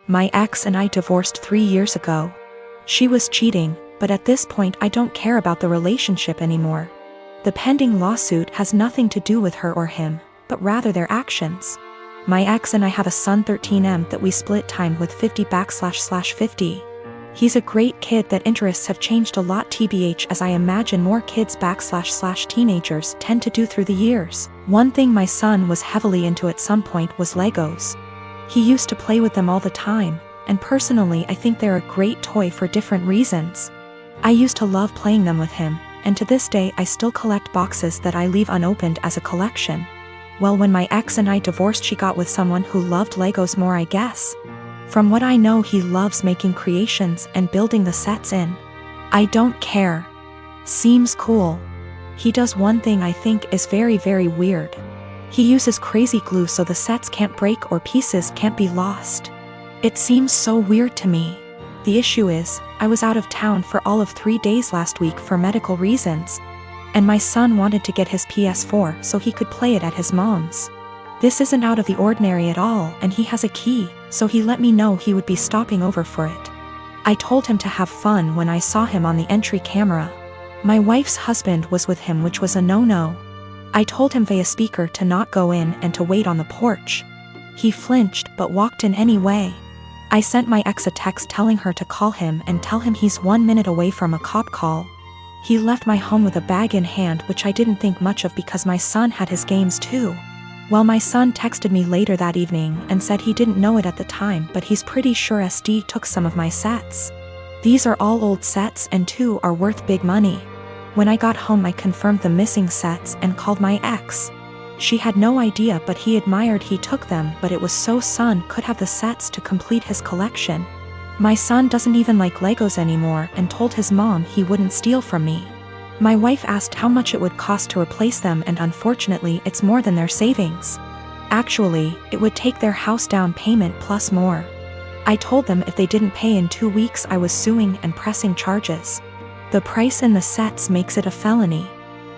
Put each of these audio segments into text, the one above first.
My ex and I divorced 3 years ago. She was cheating, but at this point I don't care about the relationship anymore. The pending lawsuit has nothing to do with her or him, but rather their actions. My ex and I have a son 13M that we split time with 50//50. He's a great kid that interests have changed a lot tbh as I imagine more kids//teenagers tend to do through the years. One thing my son was heavily into at some point was Legos. He used to play with them all the time, and personally I think they're a great toy for different reasons. I used to love playing them with him, and to this day I still collect boxes that I leave unopened as a collection. Well, when my ex and I divorced, she got with someone who loved Legos more, I guess. From what I know, he loves making creations and building the sets in. I don't care. Seems cool. He does one thing I think is very, very weird. He uses crazy glue so the sets can't break or pieces can't be lost. It seems so weird to me. The issue is, I was out of town for all of 3 days last week for medical reasons. And my son wanted to get his PS4 so he could play it at his mom's. This isn't out of the ordinary at all, and he has a key, so he let me know he would be stopping over for it. I told him to have fun when I saw him on the entry camera. My wife's husband was with him, which was a no-no. I told him via speaker to not go in and to wait on the porch. He flinched but walked in anyway. I sent my ex a text telling her to call him and tell him he's 1 minute away from a cop call. He left my home with a bag in hand, which I didn't think much of because my son had his games too. Well, my son texted me later that evening and said he didn't know it at the time, but he's pretty sure SD took some of my sets. These are all old sets and 2 are worth big money. When I got home I confirmed the missing sets and called my ex. She had no idea, but he admired he took them, but it was so son could have the sets to complete his collection. My son doesn't even like Legos anymore and told his mom he wouldn't steal from me. My wife asked how much it would cost to replace them, and unfortunately it's more than their savings. Actually, it would take their house down payment plus more. I told them if they didn't pay in 2 weeks I was suing and pressing charges. The price in the sets makes it a felony.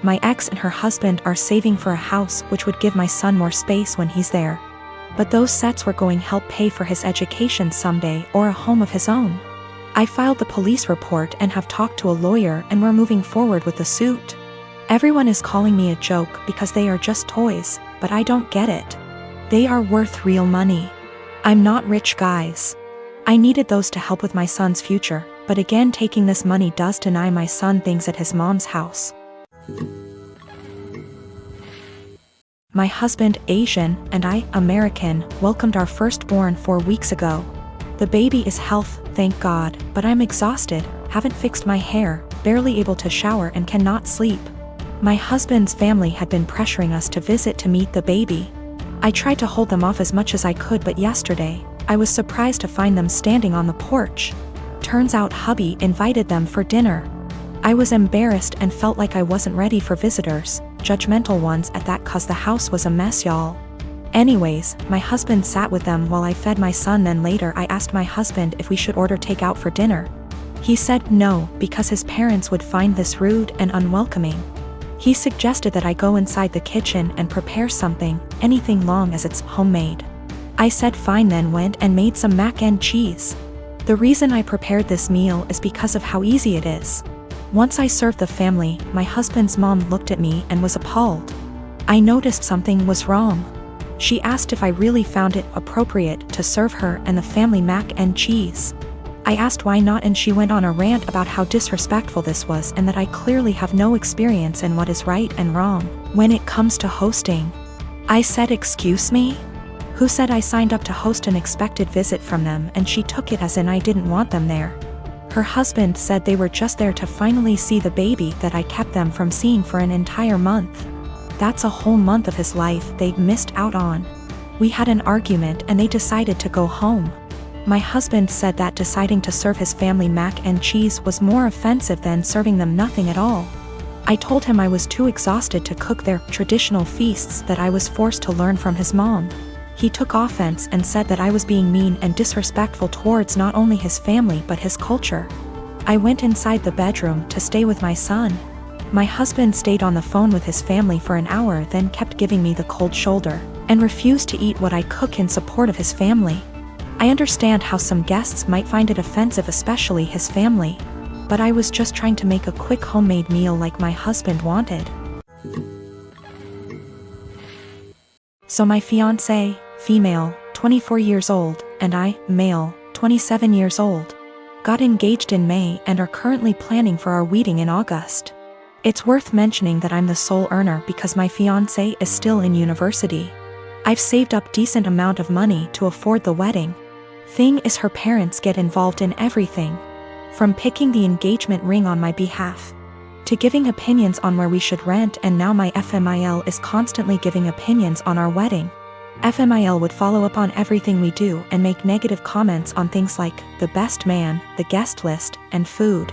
My ex and her husband are saving for a house which would give my son more space when he's there. But those sets were going to help pay for his education someday or a home of his own. I filed the police report and have talked to a lawyer, and we're moving forward with the suit. Everyone is calling me a joke because they are just toys, but I don't get it. They are worth real money. I'm not rich, guys. I needed those to help with my son's future, but again taking this money does deny my son things at his mom's house. My husband, Asian, and I, American, welcomed our firstborn 4 weeks ago. The baby is healthy, thank God, but I'm exhausted, haven't fixed my hair, barely able to shower and cannot sleep. My husband's family had been pressuring us to visit to meet the baby. I tried to hold them off as much as I could, but yesterday, I was surprised to find them standing on the porch. Turns out hubby invited them for dinner. I was embarrassed and felt like I wasn't ready for visitors, judgmental ones at that, cause the house was a mess, y'all. Anyways, my husband sat with them while I fed my son. Then later I asked my husband if we should order takeout for dinner. He said no, because his parents would find this rude and unwelcoming. He suggested that I go inside the kitchen and prepare something, anything long as it's homemade. I said fine, then went and made some mac and cheese. The reason I prepared this meal is because of how easy it is. Once I served the family, my husband's mom looked at me and was appalled. I noticed something was wrong. She asked if I really found it appropriate to serve her and the family mac and cheese. I asked why not, and she went on a rant about how disrespectful this was and that I clearly have no experience in what is right and wrong when it comes to hosting. I said, excuse me? Who said I signed up to host an expected visit from them? And she took it as in I didn't want them there. Her husband said they were just there to finally see the baby that I kept them from seeing for an entire month. That's a whole month of his life they'd missed out on. We had an argument and they decided to go home. My husband said that deciding to serve his family mac and cheese was more offensive than serving them nothing at all. I told him I was too exhausted to cook their traditional feasts, that I was forced to learn from his mom. He took offense and said that I was being mean and disrespectful towards not only his family but his culture. I went inside the bedroom to stay with my son. My husband stayed on the phone with his family for an hour, then kept giving me the cold shoulder, and refused to eat what I cook in support of his family. I understand how some guests might find it offensive, especially his family, but I was just trying to make a quick homemade meal like my husband wanted. So my fiancé, female, 24 years old, and I, male, 27 years old, got engaged in May and are currently planning for our wedding in August. It's worth mentioning that I'm the sole earner because my fiancé is still in university. I've saved up decent amount of money to afford the wedding. Thing is, her parents get involved in everything, from picking the engagement ring on my behalf, to giving opinions on where we should rent, and now my FMIL is constantly giving opinions on our wedding. FMIL would follow up on everything we do and make negative comments on things like the best man, the guest list, and food.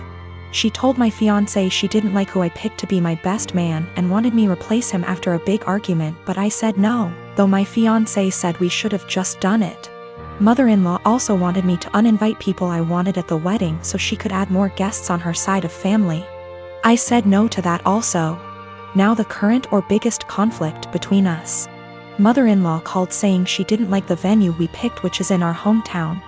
She told my fiancé she didn't like who I picked to be my best man and wanted me replace him after a big argument, but I said no, though my fiancé said we should have just done it. Mother-in-law also wanted me to uninvite people I wanted at the wedding so she could add more guests on her side of family. I said no to that also. Now the current or biggest conflict between us. Mother-in-law called saying she didn't like the venue we picked, which is in our hometown.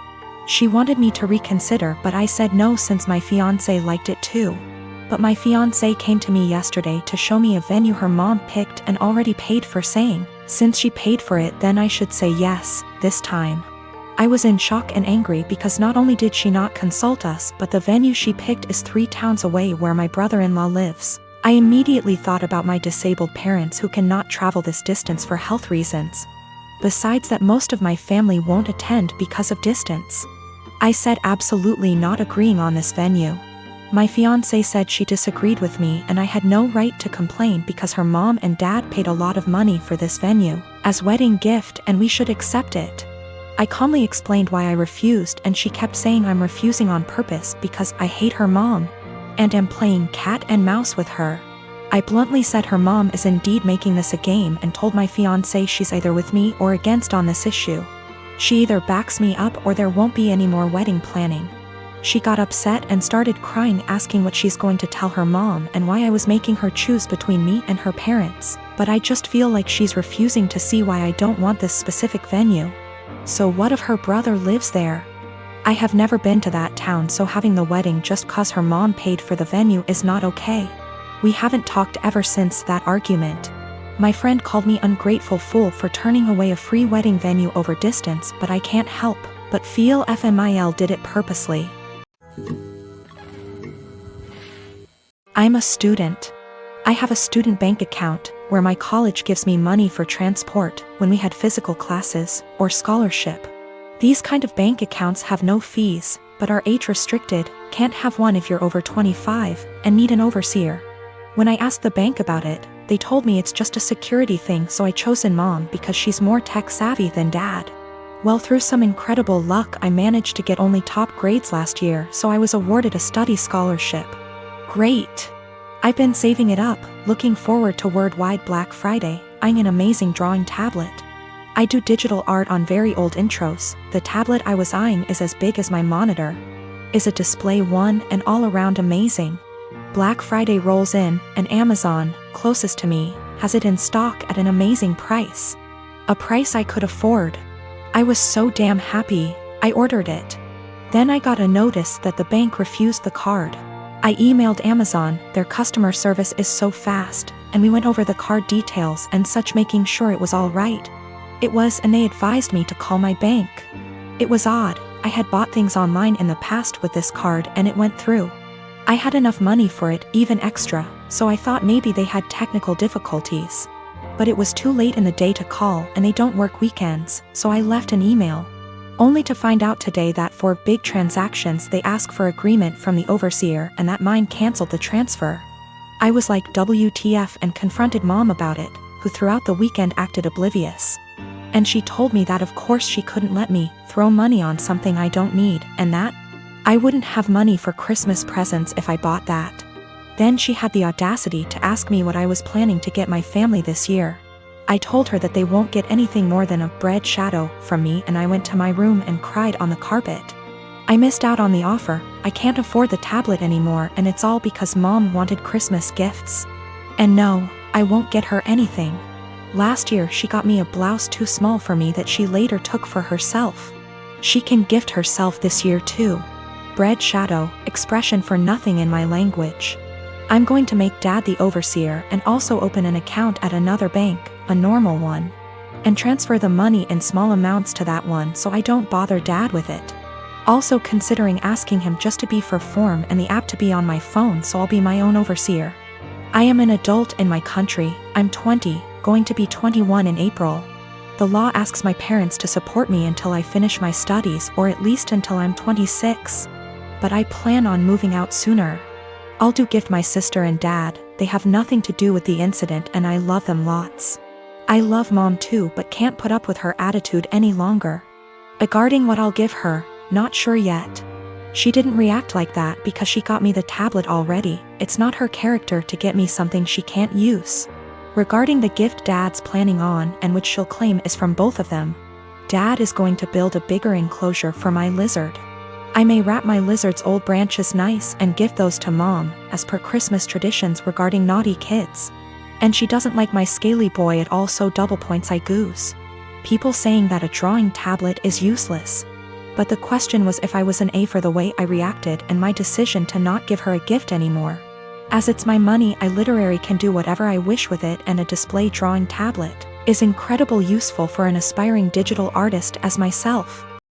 She wanted me to reconsider, but I said no since my fiancé liked it too. But my fiancé came to me yesterday to show me a venue her mom picked and already paid for, saying, since she paid for it then I should say yes, this time. I was in shock and angry because not only did she not consult us, but the venue she picked is 3 towns away where my brother-in-law lives. I immediately thought about my disabled parents who cannot travel this distance for health reasons. Besides that, most of my family won't attend because of distance. I said absolutely not, agreeing on this venue. My fiancé said she disagreed with me and I had no right to complain because her mom and dad paid a lot of money for this venue as wedding gift and we should accept it. I calmly explained why I refused, and she kept saying I'm refusing on purpose because I hate her mom and am playing cat and mouse with her. I bluntly said her mom is indeed making this a game and told my fiancé she's either with me or against on this issue. She either backs me up or there won't be any more wedding planning. She got upset and started crying, asking what she's going to tell her mom and why I was making her choose between me and her parents, but I just feel like she's refusing to see why I don't want this specific venue. So what if her brother lives there? I have never been to that town, so having the wedding just cause her mom paid for the venue is not okay. We haven't talked ever since that argument. My friend called me ungrateful fool for turning away a free wedding venue over distance, but I can't help but feel FMIL did it purposely. I'm a student. I have a student bank account where my college gives me money for transport when we had physical classes or scholarship. These kind of bank accounts have no fees, but are age restricted, can't have one if you're over 25, and need an overseer. When I asked the bank about it, they told me it's just a security thing, so I chosen mom because she's more tech savvy than dad. Well, through some incredible luck I managed to get only top grades last year, so I was awarded a study scholarship. Great! I've been saving it up, looking forward to worldwide Black Friday, eyeing an amazing drawing tablet. I do digital art on very old intros. The tablet I was eyeing is as big as my monitor. Is a display one and all around amazing. Black Friday rolls in, and Amazon, closest to me, has it in stock at an amazing price. A price I could afford. I was so damn happy, I ordered it. Then I got a notice that the bank refused the card. I emailed Amazon, their customer service is so fast, and we went over the card details and such, making sure it was all right. It was, and they advised me to call my bank. It was odd, I had bought things online in the past with this card and it went through. I had enough money for it, even extra, so I thought maybe they had technical difficulties. But it was too late in the day to call, and they don't work weekends, so I left an email. Only to find out today that for big transactions they ask for agreement from the overseer and that mine canceled the transfer. I was like WTF and confronted mom about it, who throughout the weekend acted oblivious. And she told me that of course she couldn't let me throw money on something I don't need, and that I wouldn't have money for Christmas presents if I bought that. Then she had the audacity to ask me what I was planning to get my family this year. I told her that they won't get anything more than a bread shadow from me, and I went to my room and cried on the carpet. I missed out on the offer, I can't afford the tablet anymore, and it's all because mom wanted Christmas gifts. And no, I won't get her anything. Last year she got me a blouse too small for me that she later took for herself. She can gift herself this year too. Bread shadow, expression for nothing in my language. I'm going to make Dad the overseer and also open an account at another bank, a normal one. And transfer the money in small amounts to that one so I don't bother Dad with it. Also considering asking him just to be for form and the app to be on my phone so I'll be my own overseer. I am an adult in my country, I'm 20, going to be 21 in April. The law asks my parents to support me until I finish my studies or at least until I'm 26. But I plan on moving out sooner. I'll do gift my sister and Dad, they have nothing to do with the incident and I love them lots. I love Mom too but can't put up with her attitude any longer. Regarding what I'll give her, not sure yet. She didn't react like that because she got me the tablet already, it's not her character to get me something she can't use. Regarding the gift Dad's planning on and which she'll claim is from both of them. Dad is going to build a bigger enclosure for my lizard. I may wrap my lizard's old branches nice and gift those to Mom, as per Christmas traditions regarding naughty kids. And she doesn't like my scaly boy at all so double points I goose. People saying that a drawing tablet is useless. But the question was if I was an A for the way I reacted and my decision to not give her a gift anymore. As it's my money I literally can do whatever I wish with it and a display drawing tablet is incredibly useful for an aspiring digital artist as myself.